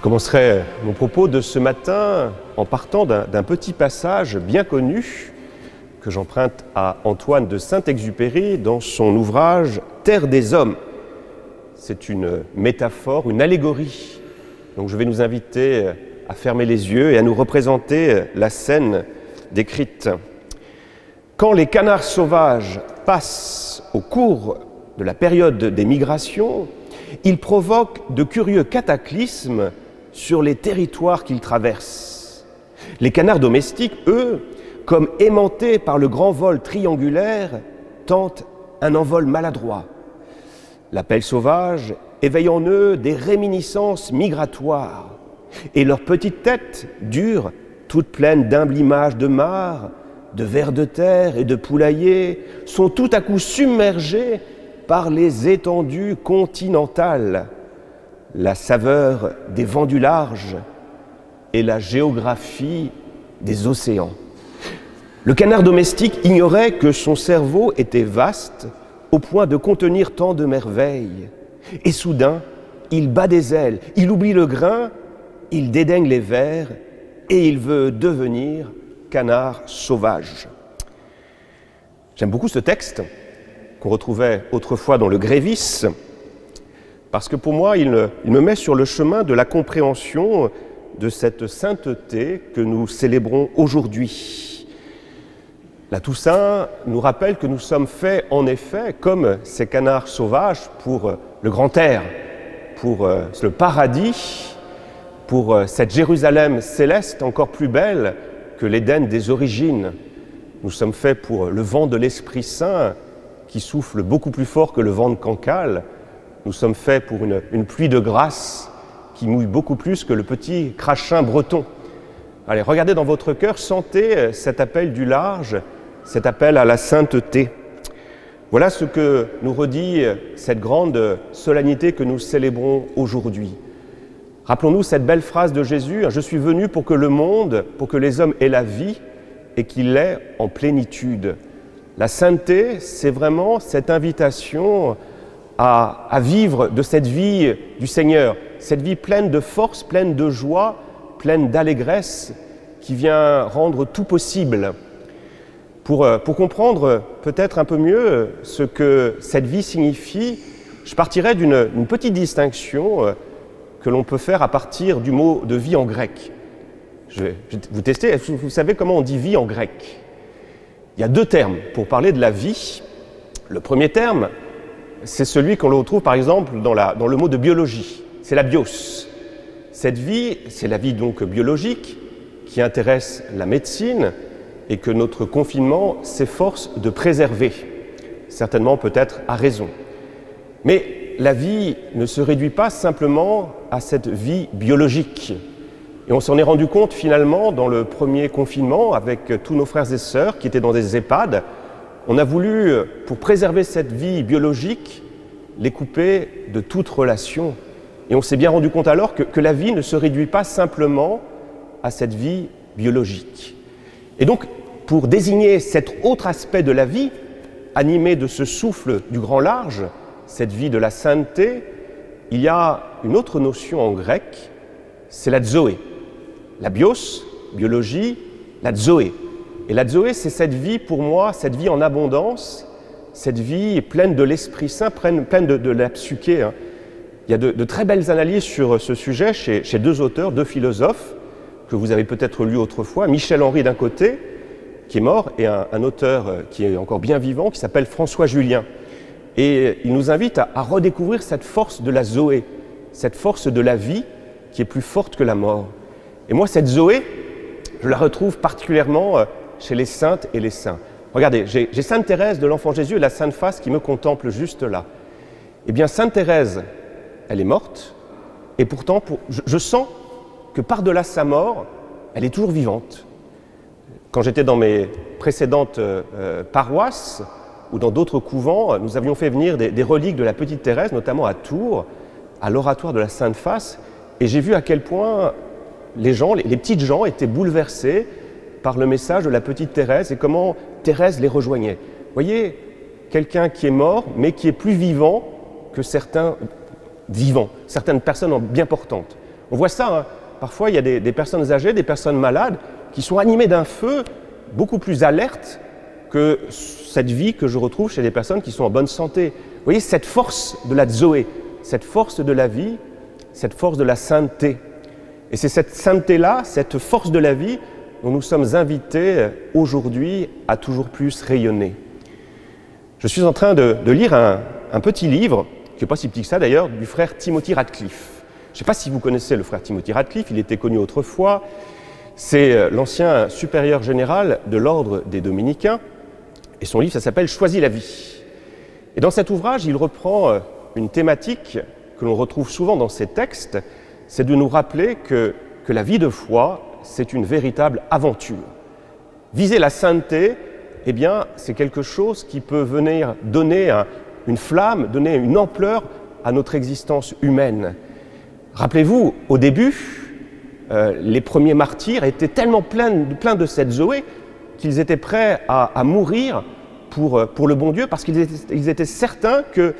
commencerai mon propos de ce matin en partant d'un petit passage bien connu que j'emprunte à Antoine de Saint-Exupéry dans son ouvrage « Terre des hommes ». C'est une métaphore, une allégorie. Donc je vais nous inviter à fermer les yeux et à nous représenter la scène décrite. Quand les canards sauvages passent au cours de la période des migrations, ils provoquent de curieux cataclysmes sur les territoires qu'ils traversent. Les canards domestiques, eux, comme aimantés par le grand vol triangulaire, tentent un envol maladroit. L'appel sauvage éveille en eux des réminiscences migratoires, et leurs petites têtes dures, toutes pleines d'humbles images de mares, de vers de terre et de poulaillers, sont tout à coup submergées par les étendues continentales, la saveur des vents du large et la géographie des océans. Le canard domestique ignorait que son cerveau était vaste au point de contenir tant de merveilles. Et soudain, il bat des ailes, il oublie le grain, il dédaigne les vers et il veut devenir canard sauvage. J'aime beaucoup ce texte qu'on retrouvait autrefois dans le Grévis, parce que pour moi, il me met sur le chemin de la compréhension de cette sainteté que nous célébrons aujourd'hui. La Toussaint nous rappelle que nous sommes faits, en effet, comme ces canards sauvages, pour le grand air, pour le paradis, pour cette Jérusalem céleste encore plus belle que l'Éden des origines. Nous sommes faits pour le vent de l'Esprit Saint, qui souffle beaucoup plus fort que le vent de Cancale. Nous sommes faits pour une pluie de grâce qui mouille beaucoup plus que le petit crachin breton. Allez, regardez dans votre cœur, sentez cet appel du large, cet appel à la sainteté. Voilà ce que nous redit cette grande solennité que nous célébrons aujourd'hui. Rappelons-nous cette belle phrase de Jésus, « Je suis venu pour que le monde, pour que les hommes aient la vie et qu'il l'ait en plénitude ». La sainteté, c'est vraiment cette invitation à vivre de cette vie du Seigneur, cette vie pleine de force, pleine de joie, pleine d'allégresse, qui vient rendre tout possible. Pour comprendre peut-être un peu mieux ce que cette vie signifie, je partirai d'une petite distinction que l'on peut faire à partir du mot de vie en grec. Je vais vous tester, vous savez comment on dit vie en grec? Il y a deux termes pour parler de la vie. Le premier terme, c'est celui qu'on retrouve par exemple dans le mot de biologie, c'est la bios. Cette vie, c'est la vie donc biologique qui intéresse la médecine et que notre confinement s'efforce de préserver, certainement peut-être à raison. Mais la vie ne se réduit pas simplement à cette vie biologique. Et on s'en est rendu compte finalement dans le premier confinement avec tous nos frères et sœurs qui étaient dans des EHPAD. On a voulu, pour préserver cette vie biologique, les couper de toute relation. Et on s'est bien rendu compte alors que la vie ne se réduit pas simplement à cette vie biologique. Et donc, pour désigner cet autre aspect de la vie, animé de ce souffle du grand large, cette vie de la sainteté, il y a une autre notion en grec, c'est la zoé. La bios, biologie, la zoé. Et la zoé, c'est cette vie pour moi, cette vie en abondance, cette vie pleine de l'Esprit Saint, pleine de la psyché. Il y a de très belles analyses sur ce sujet chez deux auteurs, deux philosophes, que vous avez peut-être lus autrefois, Michel Henry d'un côté, qui est mort, et un auteur qui est encore bien vivant, qui s'appelle François Julien. Et il nous invite à redécouvrir cette force de la zoé, cette force de la vie qui est plus forte que la mort. Et moi, cette zoé, je la retrouve particulièrement chez les saintes et les saints. Regardez, j'ai Sainte Thérèse de l'Enfant Jésus et la Sainte Face qui me contemple juste là. Eh bien, Sainte Thérèse, elle est morte, et pourtant, je sens que par-delà sa mort, elle est toujours vivante. Quand j'étais dans mes précédentes paroisses, ou dans d'autres couvents, nous avions fait venir des reliques de la petite Thérèse, notamment à Tours, à l'oratoire de la Sainte Face, et j'ai vu à quel point les petites gens étaient bouleversés par le message de la petite Thérèse et comment Thérèse les rejoignait. Vous voyez, quelqu'un qui est mort, mais qui est plus vivant que certains vivants, certaines personnes bien portantes. On voit ça, hein. Parfois il y a des personnes âgées, des personnes malades, qui sont animées d'un feu beaucoup plus alerte que cette vie que je retrouve chez des personnes qui sont en bonne santé. Vous voyez, cette force de la Zoé, cette force de la vie, cette force de la sainteté. Et c'est cette sainteté-là, cette force de la vie, dont nous sommes invités aujourd'hui à toujours plus rayonner. Je suis en train de lire un petit livre, qui n'est pas si petit que ça d'ailleurs, du frère Timothy Radcliffe. Je ne sais pas si vous connaissez le frère Timothy Radcliffe, il était connu autrefois. C'est l'ancien supérieur général de l'ordre des Dominicains. Et son livre, ça s'appelle « Choisis la vie ». Et dans cet ouvrage, il reprend une thématique que l'on retrouve souvent dans ses textes, c'est de nous rappeler que la vie de foi, c'est une véritable aventure. Viser la sainteté, eh bien, c'est quelque chose qui peut venir donner une flamme, donner une ampleur à notre existence humaine. Rappelez-vous, au début, les premiers martyrs étaient tellement pleins de cette Zoé qu'ils étaient prêts à mourir pour le bon Dieu, parce qu'ils étaient certains que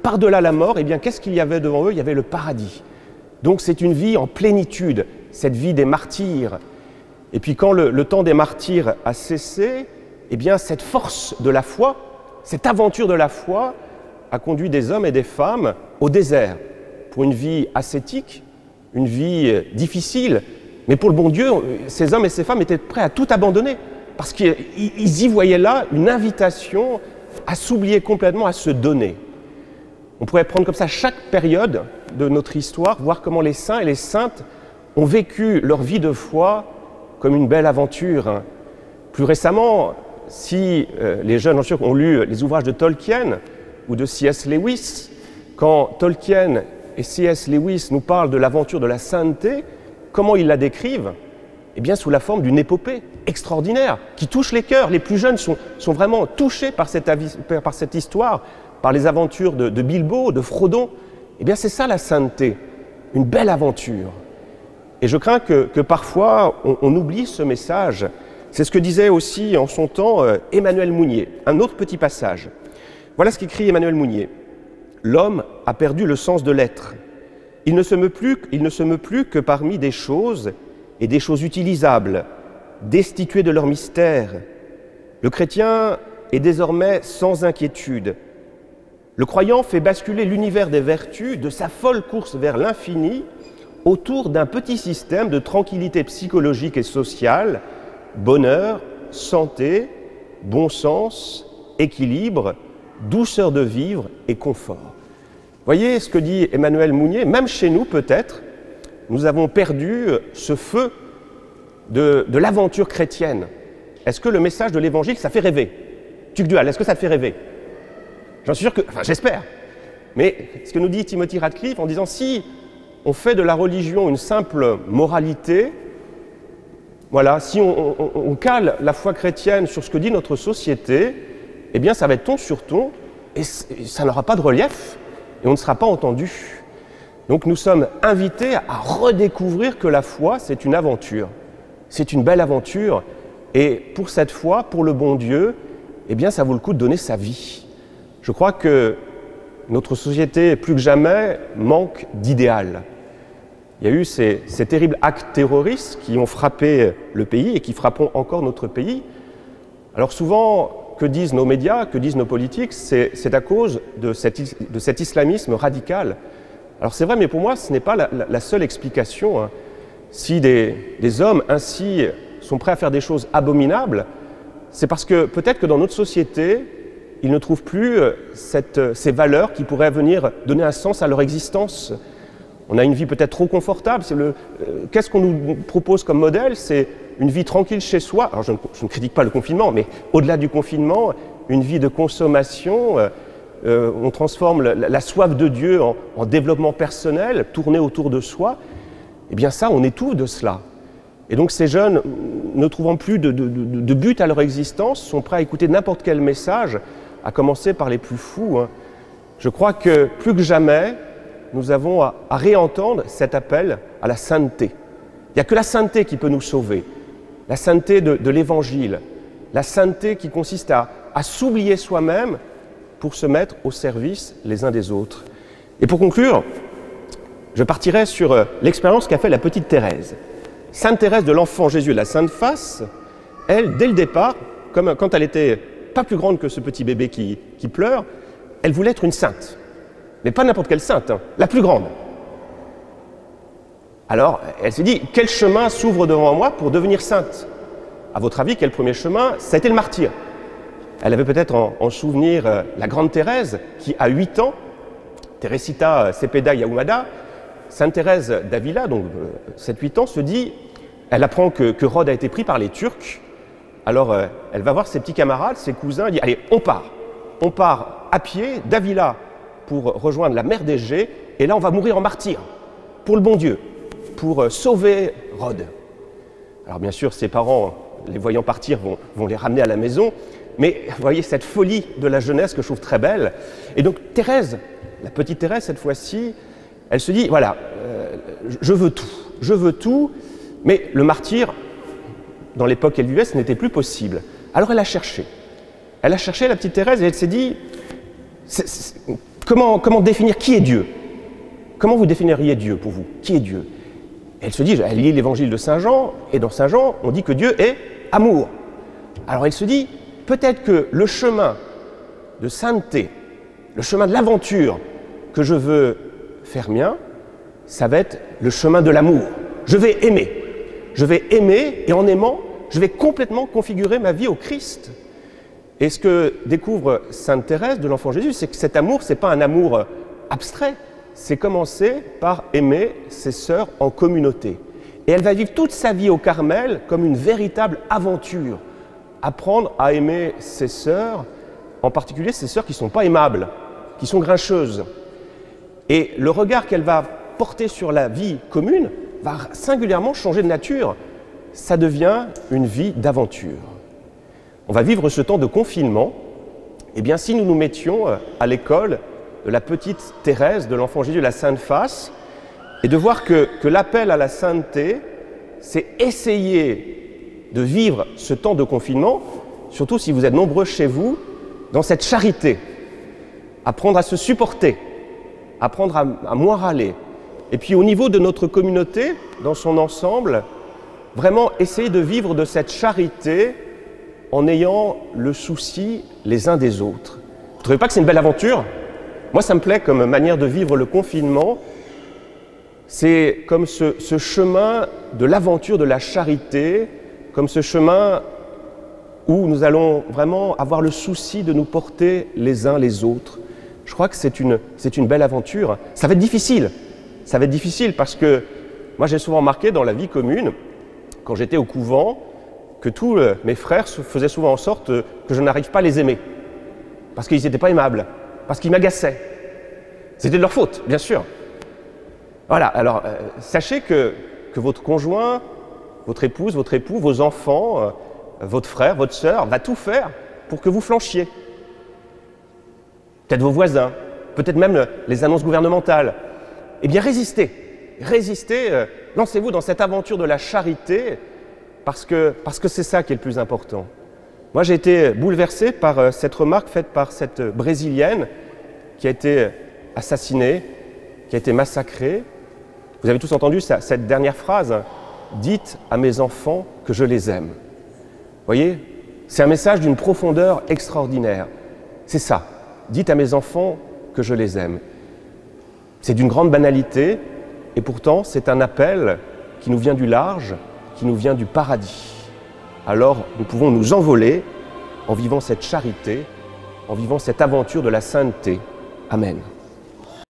par-delà la mort, eh bien, qu'est-ce qu'il y avait devant eux? Il y avait le paradis. Donc c'est une vie en plénitude, cette vie des martyrs. Et puis quand le temps des martyrs a cessé, eh bien, cette force de la foi, cette aventure de la foi a conduit des hommes et des femmes au désert, pour une vie ascétique, une vie difficile, mais pour le bon Dieu, ces hommes et ces femmes étaient prêts à tout abandonner, parce qu'ils y voyaient là une invitation à s'oublier complètement, à se donner. On pourrait prendre comme ça chaque période de notre histoire, voir comment les saints et les saintes ont vécu leur vie de foi comme une belle aventure. Plus récemment, si les jeunes ont lu les ouvrages de Tolkien ou de C.S. Lewis, quand Tolkien et C.S. Lewis nous parlent de l'aventure de la sainteté, comment ils la décrivent? Eh bien, sous la forme d'une épopée extraordinaire, qui touche les cœurs. Les plus jeunes sont vraiment touchés par cette histoire, par les aventures de Bilbo, de Frodon. Eh bien, c'est ça la sainteté, une belle aventure. Et je crains que parfois, on oublie ce message. C'est ce que disait aussi en son temps Emmanuel Mounier. Un autre petit passage. Voilà ce qu'écrit Emmanuel Mounier. L'homme a perdu le sens de l'être. Il ne se meut plus que parmi des choses et des choses utilisables, destituées de leur mystère. Le chrétien est désormais sans inquiétude. Le croyant fait basculer l'univers des vertus de sa folle course vers l'infini autour d'un petit système de tranquillité psychologique et sociale, bonheur, santé, bon sens, équilibre, douceur de vivre et confort. Voyez ce que dit Emmanuel Mounier, même chez nous peut-être, nous avons perdu ce feu de l'aventure chrétienne. Est-ce que le message de l'Évangile, ça fait rêver? Tugdual, est-ce que ça te fait rêver? J'en suis sûr que, enfin j'espère. Mais ce que nous dit Timothy Radcliffe en disant si on fait de la religion une simple moralité, voilà, si on cale la foi chrétienne sur ce que dit notre société, eh bien ça va être ton sur ton et ça n'aura pas de relief et on ne sera pas entendu. Donc nous sommes invités à redécouvrir que la foi, c'est une aventure. C'est une belle aventure et pour cette foi, pour le bon Dieu, eh bien ça vaut le coup de donner sa vie. Je crois que notre société, plus que jamais, manque d'idéal. Il y a eu ces terribles actes terroristes qui ont frappé le pays et qui frapperont encore notre pays. Alors souvent, que disent nos médias, que disent nos politiques? C'est à cause de cet islamisme radical. Alors c'est vrai, mais pour moi, ce n'est pas la seule explication. Hein. Si des hommes ainsi sont prêts à faire des choses abominables, c'est parce que peut-être que dans notre société, ils ne trouvent plus ces valeurs qui pourraient venir donner un sens à leur existence. On a une vie peut-être trop confortable. Qu'est-ce qu'on nous propose comme modèle? C'est une vie tranquille chez soi. Alors je ne critique pas le confinement, mais au-delà du confinement, une vie de consommation. On transforme la soif de Dieu en développement personnel, tourné autour de soi. Eh bien ça, on étouffe de cela. Et donc ces jeunes, ne trouvant plus de but à leur existence, sont prêts à écouter n'importe quel message, à commencer par les plus fous. Hein. Je crois que plus que jamais, nous avons à réentendre cet appel à la sainteté. Il n'y a que la sainteté qui peut nous sauver. La sainteté de l'Évangile. La sainteté qui consiste à s'oublier soi-même pour se mettre au service les uns des autres. Et pour conclure, je partirai sur l'expérience qu'a fait la petite Thérèse. Sainte Thérèse de l'Enfant Jésus de la Sainte Face, elle, dès le départ, comme quand elle était pas plus grande que ce petit bébé qui pleure, elle voulait être une sainte. Mais pas n'importe quelle sainte, hein, la plus grande. Alors, elle s'est dit, quel chemin s'ouvre devant moi pour devenir sainte? À votre avis, quel premier chemin? Ça a été le martyre. Elle avait peut-être en souvenir la grande Thérèse, qui à 8 ans, Teresita Cepeda Yahumada, Sainte Thérèse d'Avila, donc 7-8 ans, se dit, elle apprend que Rhodes a été pris par les Turcs. Alors elle va voir ses petits camarades, ses cousins, elle dit, allez, on part à pied d'Avila pour rejoindre la mer d'Égée, et là on va mourir en martyr, pour le bon Dieu, pour sauver Rhodes. Alors bien sûr, ses parents, les voyant partir, vont les ramener à la maison, mais vous voyez cette folie de la jeunesse que je trouve très belle. Et donc Thérèse, la petite Thérèse cette fois-ci, elle se dit, voilà, je veux tout, mais le martyr, dans l'époque qu'elle vivait, ce n'était plus possible. Alors elle a cherché la petite Thérèse, et elle s'est dit, comment définir qui est Dieu? Comment vous définiriez Dieu pour vous? Qui est Dieu? Et elle se dit, elle lit l'évangile de Saint Jean, et dans Saint Jean, on dit que Dieu est amour. Alors elle se dit, peut-être que le chemin de sainteté, le chemin de l'aventure que je veux faire mien, ça va être le chemin de l'amour. Je vais aimer, et en aimant, je vais complètement configurer ma vie au Christ. Et ce que découvre Sainte Thérèse de l'Enfant Jésus, c'est que cet amour, ce n'est pas un amour abstrait, c'est commencer par aimer ses sœurs en communauté. Et elle va vivre toute sa vie au Carmel comme une véritable aventure. Apprendre à aimer ses sœurs, en particulier ses sœurs qui ne sont pas aimables, qui sont grincheuses. Et le regard qu'elle va porter sur la vie commune va singulièrement changer de nature. Ça devient une vie d'aventure. On va vivre ce temps de confinement. Eh bien, si nous nous mettions à l'école de la petite Thérèse de l'Enfant Jésus de la Sainte Face, et de voir que l'appel à la sainteté, c'est essayer de vivre ce temps de confinement, surtout si vous êtes nombreux chez vous, dans cette charité, apprendre à se supporter, apprendre à moins râler. Et puis au niveau de notre communauté, dans son ensemble, vraiment essayer de vivre de cette charité en ayant le souci les uns des autres. Vous ne trouvez pas que c'est une belle aventure? Moi, ça me plaît comme manière de vivre le confinement. C'est comme ce chemin de l'aventure de la charité, comme ce chemin où nous allons vraiment avoir le souci de nous porter les uns les autres. Je crois que c'est une belle aventure. Ça va être difficile. Ça va être difficile parce que moi, j'ai souvent remarqué dans la vie commune, quand j'étais au couvent, que tous mes frères faisaient souvent en sorte que je n'arrive pas à les aimer. Parce qu'ils n'étaient pas aimables, parce qu'ils m'agaçaient. C'était de leur faute, bien sûr. Voilà, alors sachez que votre conjoint, votre épouse, votre époux, vos enfants, votre frère, votre sœur, va tout faire pour que vous flanchiez. Peut-être vos voisins, peut-être même les annonces gouvernementales. Eh bien résistez, lancez-vous dans cette aventure de la charité, parce que c'est ça qui est le plus important. Moi, j'ai été bouleversé par cette remarque faite par cette Brésilienne qui a été assassinée, qui a été massacrée. Vous avez tous entendu cette dernière phrase, « Dites à mes enfants que je les aime ». Vous voyez, c'est un message d'une profondeur extraordinaire. C'est ça, « Dites à mes enfants que je les aime ». C'est d'une grande banalité, et pourtant c'est un appel qui nous vient du large, qui nous vient du paradis. Alors nous pouvons nous envoler en vivant cette charité, en vivant cette aventure de la sainteté. Amen.